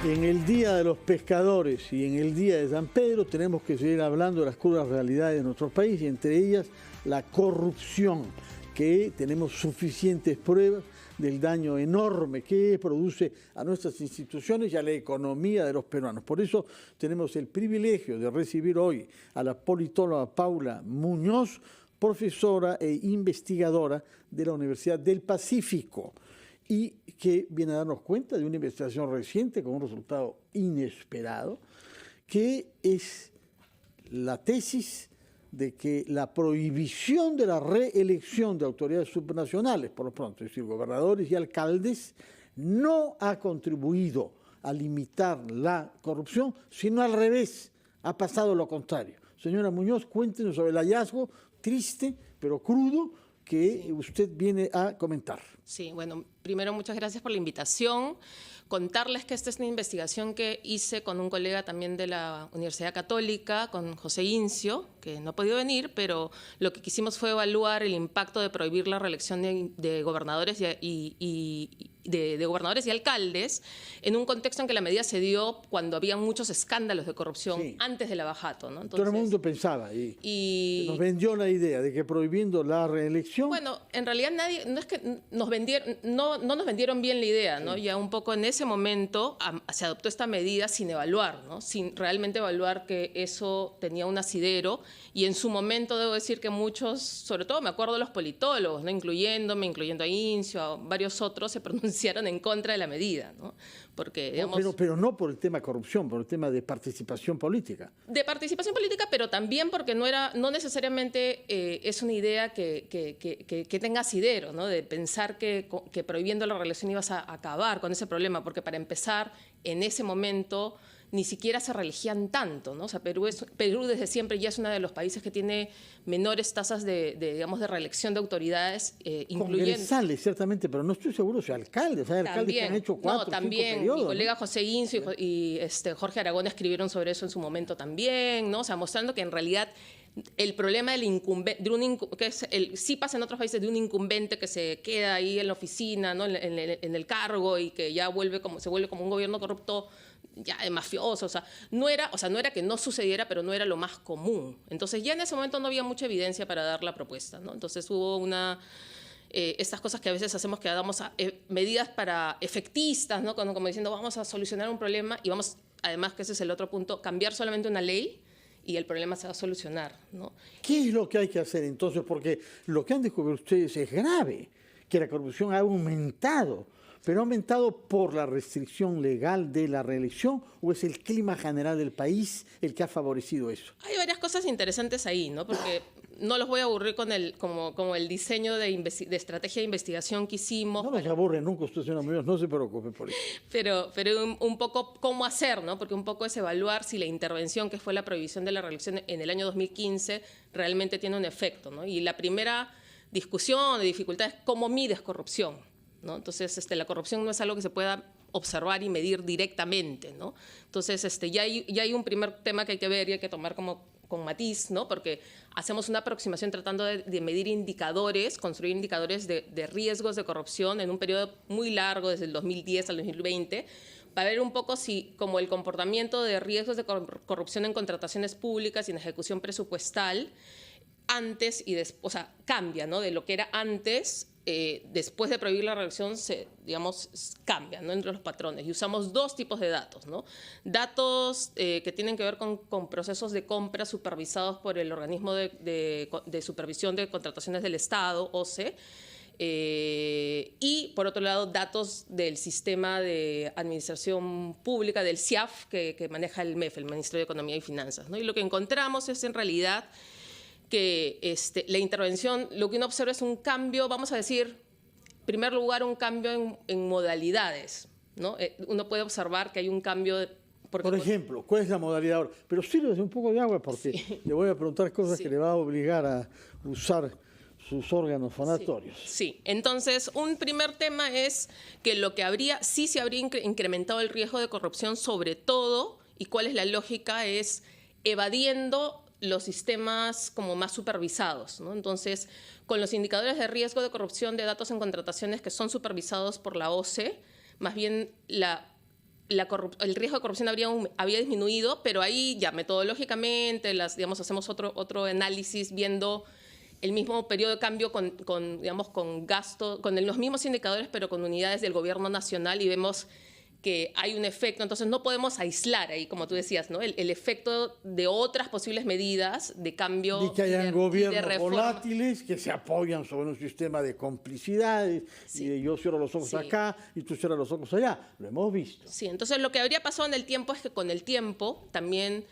En el Día de los Pescadores y en el Día de San Pedro tenemos que seguir hablando de las crudas realidades de nuestro país y entre ellas la corrupción, que tenemos suficientes pruebas del daño enorme que produce a nuestras instituciones y a la economía de los peruanos. Por eso tenemos el privilegio de recibir hoy a la politóloga Paula Muñoz, profesora e investigadora de la Universidad del Pacífico, y que viene a darnos cuenta de una investigación reciente con un resultado inesperado, que es la tesis de que la prohibición de la reelección de autoridades subnacionales, por lo pronto, es decir, gobernadores y alcaldes, no ha contribuido a limitar la corrupción, sino al revés, ha pasado lo contrario. Señora Muñoz, cuéntenos sobre el hallazgo triste, pero crudo, que usted viene a comentar. Sí, bueno, primero muchas gracias por la invitación. Contarles que esta es una investigación que hice con un colega también de la Universidad Católica, con José Incio, que no ha podido venir, pero lo que quisimos fue evaluar el impacto de prohibir la reelección de gobernadores de gobernadores y alcaldes en un contexto en que la medida se dio cuando había muchos escándalos de corrupción antes del abajato, ¿no? Entonces, todo el mundo pensaba y nos vendió la idea de que prohibiendo la reelección... Bueno, en realidad nadie, no es que nos vendieron, no nos vendieron bien la idea, ¿no? Ya un poco en ese momento se adoptó esta medida sin evaluar, ¿no? Sin realmente evaluar que eso tenía un asidero, y en su momento debo decir que muchos, sobre todo me acuerdo de los politólogos, ¿no? Incluyendo a Incio, a varios otros, se pronunciaron en contra de la medida, ¿no? Porque, digamos, pero no por el tema corrupción, por el tema de participación política. De participación política, pero también porque no necesariamente es una idea que tenga asidero, ¿no? De pensar que prohibiendo la reelección ibas a acabar con ese problema, porque para empezar, en ese momento ni siquiera se reelegían tanto, ¿no? O sea, Perú desde siempre ya es uno de los países que tiene menores tasas digamos, de reelección de autoridades, incluyendo... Congresales, ciertamente, pero no estoy seguro si alcaldes. Hay alcaldes que han hecho 4 o 5 periodos. Mi colega José Incio y Jorge Aragón escribieron sobre eso en su momento también, ¿no? O sea, mostrando que en realidad el problema del incumbente, sí pasa en otros países, de un incumbente que se queda ahí en la oficina, ¿no? en el cargo, y que ya se vuelve como un gobierno corrupto, ya de mafioso, o sea, no era que no sucediera, pero no era lo más común. Entonces ya en ese momento no había mucha evidencia para dar la propuesta, ¿no? Entonces hubo estas cosas que a veces hacemos, que damos medidas para efectistas, ¿no? Como diciendo, vamos a solucionar un problema y vamos, además, que ese es el otro punto, cambiar solamente una ley y el problema se va a solucionar, ¿no? ¿Qué es lo que hay que hacer entonces? Porque lo que han descubierto ustedes es grave, que la corrupción ha aumentado, pero ha aumentado por la restricción legal de la reelección, ¿o es el clima general del país el que ha favorecido eso? Hay varias cosas interesantes ahí, ¿no? Porque no los voy a aburrir con como el diseño de estrategia de investigación que hicimos. No nos aburre nunca usted, señora Muñoz, no se preocupe por eso. Pero un poco cómo hacer, ¿no? Porque un poco es evaluar si la intervención, que fue la prohibición de la reelección en el año 2015, realmente tiene un efecto, ¿no? Y la primera discusión de dificultad es cómo mides corrupción, ¿no? Entonces, la corrupción no es algo que se pueda observar y medir directamente, ¿no? Entonces, ya hay un primer tema que hay que ver y hay que tomar con matiz, ¿no? Porque hacemos una aproximación tratando de medir indicadores, construir indicadores de riesgos de corrupción en un periodo muy largo, desde el 2010 al 2020, para ver un poco si, como el comportamiento de riesgos de corrupción en contrataciones públicas y en ejecución presupuestal, antes y después, o sea, cambia, ¿no? De lo que era antes, después de prohibir la reelección, digamos, cambia, ¿no? Entre los patrones. Y usamos 2 tipos de datos, ¿no? Datos que tienen que ver con procesos de compra supervisados por el organismo de supervisión de contrataciones del Estado, OCE, y, por otro lado, datos del sistema de administración pública, del CIAF, que maneja el MEF, el Ministerio de Economía y Finanzas, ¿no? Y lo que encontramos es, en realidad, que la intervención, lo que uno observa es un cambio, vamos a decir, en primer lugar, un cambio en modalidades, ¿no? Uno puede observar que hay un cambio... Por ejemplo, ¿cuál es la modalidad ahora? Pero sírvese un poco de agua, porque le voy a preguntar cosas que le va a obligar a usar sus órganos fonatorios. Sí, entonces un primer tema es que sí se habría incrementado el riesgo de corrupción, sobre todo, y cuál es la lógica, es evadiendo los sistemas como más supervisados, ¿no? Entonces, con los indicadores de riesgo de corrupción de datos en contrataciones que son supervisados por la OCE, más bien el riesgo de corrupción había disminuido, pero ahí ya metodológicamente, digamos, hacemos otro análisis viendo el mismo periodo de cambio digamos, con gasto, con los mismos indicadores, pero con unidades del gobierno nacional, y vemos que hay un efecto. Entonces no podemos aislar ahí, como tú decías, ¿no? El efecto de otras posibles medidas de cambio. Y que hayan gobiernos volátiles que se apoyan sobre un sistema de complicidades, sí, y de yo cierro los ojos, sí, acá y tú cierras los ojos allá. Lo hemos visto. Sí, entonces lo que habría pasado en el tiempo es que con el tiempo también,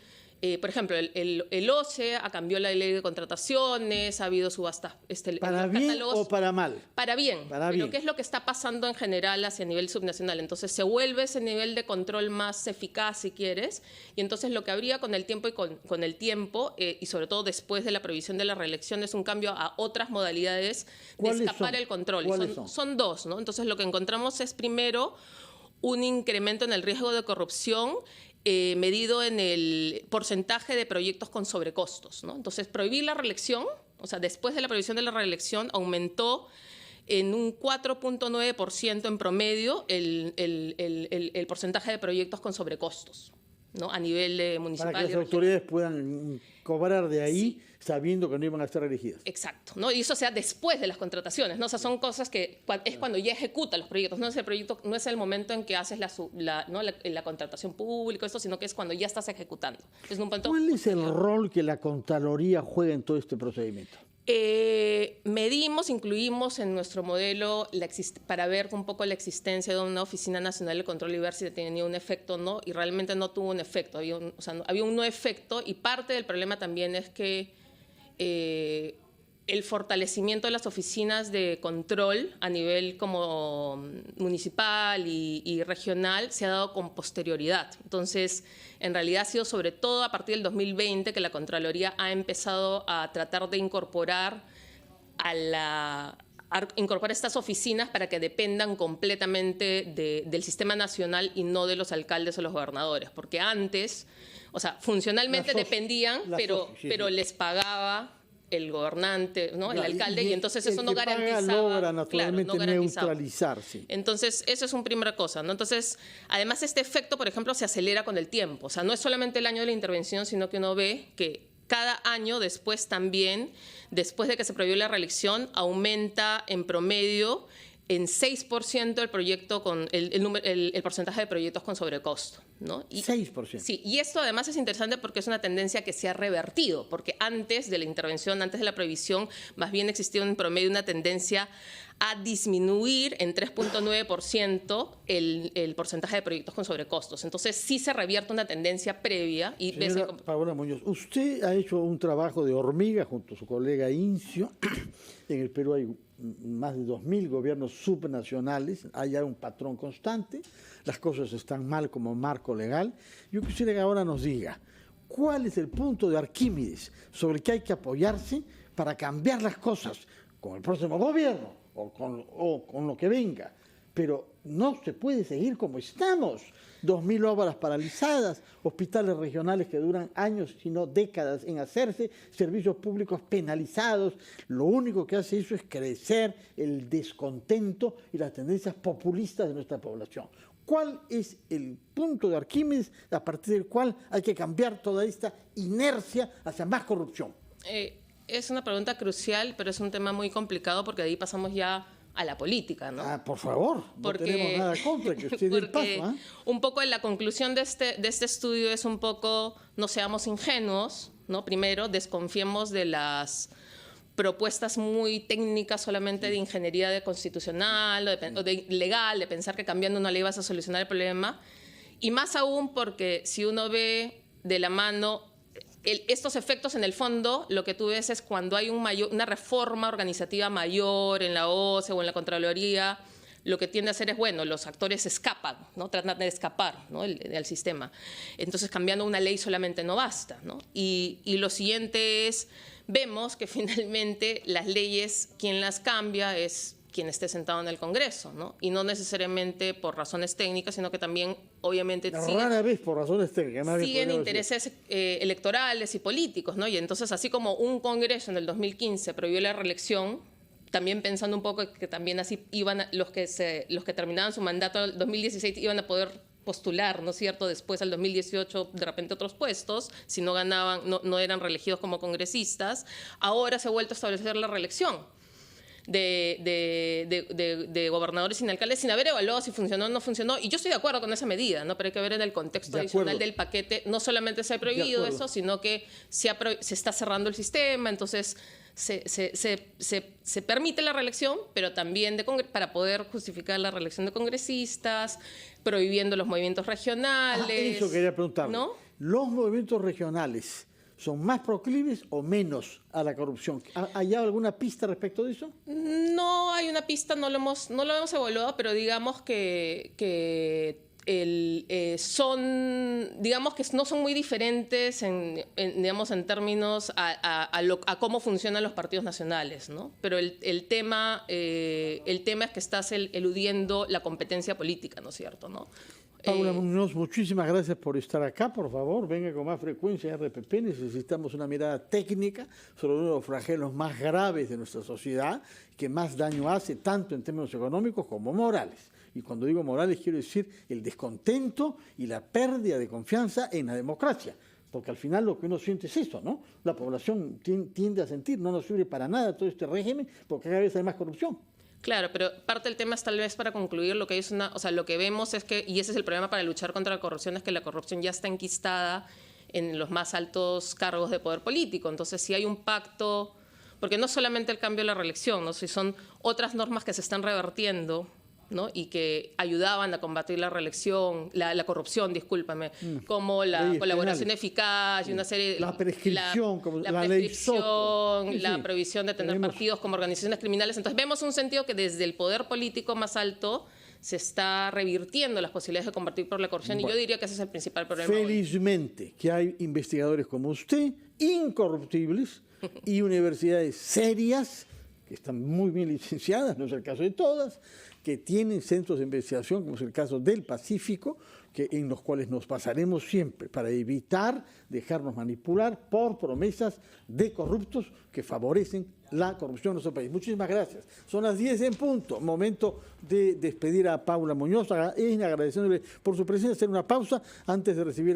por ejemplo, el OCE cambió la ley de contrataciones, ha habido subastas. ¿Para bien o para mal? Para bien. Para bien. Pero ¿qué es lo que está pasando en general hacia nivel subnacional? Entonces se vuelve ese nivel de control más eficaz, si quieres, y entonces lo que habría con el tiempo y sobre todo después de la prohibición de la reelección, es un cambio a otras modalidades de escapar el control. Son dos, ¿no? Entonces lo que encontramos es primero un incremento en el riesgo de corrupción medido en el porcentaje de proyectos con sobrecostos, ¿no? Entonces, prohibir la reelección, o sea, después de la prohibición de la reelección, aumentó en un 4.9% en promedio el porcentaje de proyectos con sobrecostos, ¿no? A nivel municipal. Para que las autoridades puedan cobrar de ahí, sí, sabiendo que no iban a ser elegidas. Exacto, ¿no? Y eso sea después de las contrataciones, ¿no? O sea, son cosas que es cuando ya ejecuta los proyectos, no es el momento en que haces la contratación pública, esto, sino que es cuando ya estás ejecutando. ¿Cuál es el rol que la Contraloría juega en todo este procedimiento? Incluimos en nuestro modelo para ver un poco la existencia de una Oficina Nacional de Control y ver si tenía un efecto o no, y realmente no tuvo un efecto, había un no efecto, y parte del problema también es que el fortalecimiento de las oficinas de control a nivel como municipal y regional se ha dado con posterioridad. Entonces, en realidad ha sido sobre todo a partir del 2020 que la Contraloría ha empezado a tratar de incorporar estas oficinas para que dependan completamente del sistema nacional y no de los alcaldes o los gobernadores, porque antes, o sea, funcionalmente dependían, pero les pagaba el gobernante, ¿no? El alcalde, y entonces eso no garantizaba. Logra naturalmente neutralizarse. Entonces, eso es una primera cosa, ¿no? Entonces, además, este efecto, por ejemplo, se acelera con el tiempo. O sea, no es solamente el año de la intervención, sino que uno ve que cada año después también, después de que se prohibió la reelección, aumenta en promedio en 6% el porcentaje de proyectos con sobrecosto, ¿no? 6%. Sí, y esto además es interesante porque es una tendencia que se ha revertido, porque antes de la intervención, antes de la prohibición, más bien existía en promedio una tendencia a disminuir en 3.9% el porcentaje de proyectos con sobrecostos. Entonces sí se revierte una tendencia previa. Señora Paola Muñoz, usted ha hecho un trabajo de hormiga junto a su colega Incio. En el Perú hay más de 2.000 gobiernos subnacionales, hay ya un patrón constante, las cosas están mal como marco legal. Yo quisiera que ahora nos diga, ¿cuál es el punto de Arquímedes sobre el que hay que apoyarse para cambiar las cosas con el próximo gobierno o con lo que venga? Pero no se puede seguir como estamos. 2.000 obras paralizadas, hospitales regionales que duran años, sino décadas en hacerse, servicios públicos penalizados. Lo único que hace eso es crecer el descontento y las tendencias populistas de nuestra población. ¿Cuál es el punto de Arquímedes a partir del cual hay que cambiar toda esta inercia hacia más corrupción? Es una pregunta crucial, pero es un tema muy complicado porque de ahí pasamos ya a la política, ¿no? Por favor, no tenemos nada contra que usted dé el paso. Un poco la conclusión de este estudio es un poco, no seamos ingenuos, ¿no? Primero, desconfiemos de las propuestas muy técnicas solamente de ingeniería de constitucional o de legal, de pensar que cambiando una ley vas a solucionar el problema. Y más aún porque si uno ve de la mano estos efectos, en el fondo, lo que tú ves es cuando hay una reforma organizativa mayor en la OCE o en la Contraloría, lo que tiende a hacer es, bueno, los actores escapan, ¿no? Tratan de escapar, ¿no? del sistema. Entonces, cambiando una ley solamente no basta, ¿no? Y lo siguiente es, vemos que finalmente las leyes, quien las cambia es quien esté sentado en el Congreso, ¿no? Y no necesariamente por razones técnicas, sino que también, obviamente, rara vez por razones técnicas, siguen intereses electorales y políticos, ¿no? Y entonces, así como un Congreso en el 2015 prohibió la reelección, también pensando un poco que también así iban los que terminaban su mandato en el 2016 iban a poder postular, ¿no es cierto?, después al 2018 de repente otros puestos, si no ganaban, no eran reelegidos como congresistas. Ahora se ha vuelto a establecer la reelección de gobernadores y alcaldes sin haber evaluado si funcionó o no funcionó. Y yo estoy de acuerdo con esa medida, ¿no? Pero hay que ver en el contexto adicional del paquete. No solamente se ha prohibido eso, sino que se está cerrando el sistema. Entonces se permite la reelección, pero también para poder justificar la reelección de congresistas, prohibiendo los movimientos regionales. Eso quería preguntar. ¿No? ¿Los movimientos regionales son más proclives o menos a la corrupción? ¿Hay alguna pista respecto de eso? No hay una pista, no lo hemos evaluado, pero digamos que digamos que no son muy diferentes digamos, en términos a cómo funcionan los partidos nacionales, ¿no? Pero el tema es que estás eludiendo la competencia política, ¿no es cierto?, ¿no? Paula Muñoz, muchísimas gracias por estar acá. Por favor, venga con más frecuencia a RPP. Necesitamos una mirada técnica sobre uno de los flagelos más graves de nuestra sociedad, que más daño hace tanto en términos económicos como morales. Y cuando digo morales quiero decir el descontento y la pérdida de confianza en la democracia. Porque al final lo que uno siente es eso, ¿no? La población tiende a sentir, no nos sirve para nada todo este régimen porque cada vez hay más corrupción. Claro, pero parte del tema es, tal vez para concluir, lo que lo que vemos es que, y ese es el problema para luchar contra la corrupción, es que la corrupción ya está enquistada en los más altos cargos de poder político. Entonces, si hay un pacto, porque no solamente el cambio de la reelección, ¿no? Si son otras normas que se están revertiendo, ¿no? Y que ayudaban a combatir la reelección, la corrupción, discúlpame, como la colaboración eficaz y una serie... La prescripción, como la ley Soto. La prohibición de tener partidos como organizaciones criminales. Entonces vemos un sentido que desde el poder político más alto se está revirtiendo las posibilidades de combatir por la corrupción, y yo diría que ese es el principal problema. Felizmente que hay investigadores como usted, incorruptibles, y universidades serias, que están muy bien licenciadas, no es el caso de todas, que tienen centros de investigación, como es el caso del Pacífico, en los cuales nos basaremos siempre para evitar dejarnos manipular por promesas de corruptos que favorecen la corrupción en nuestro país. Muchísimas gracias. Son las 10 en punto. Momento de despedir a Paula Muñoz, agradeciéndole por su presencia, hacer una pausa antes de recibir a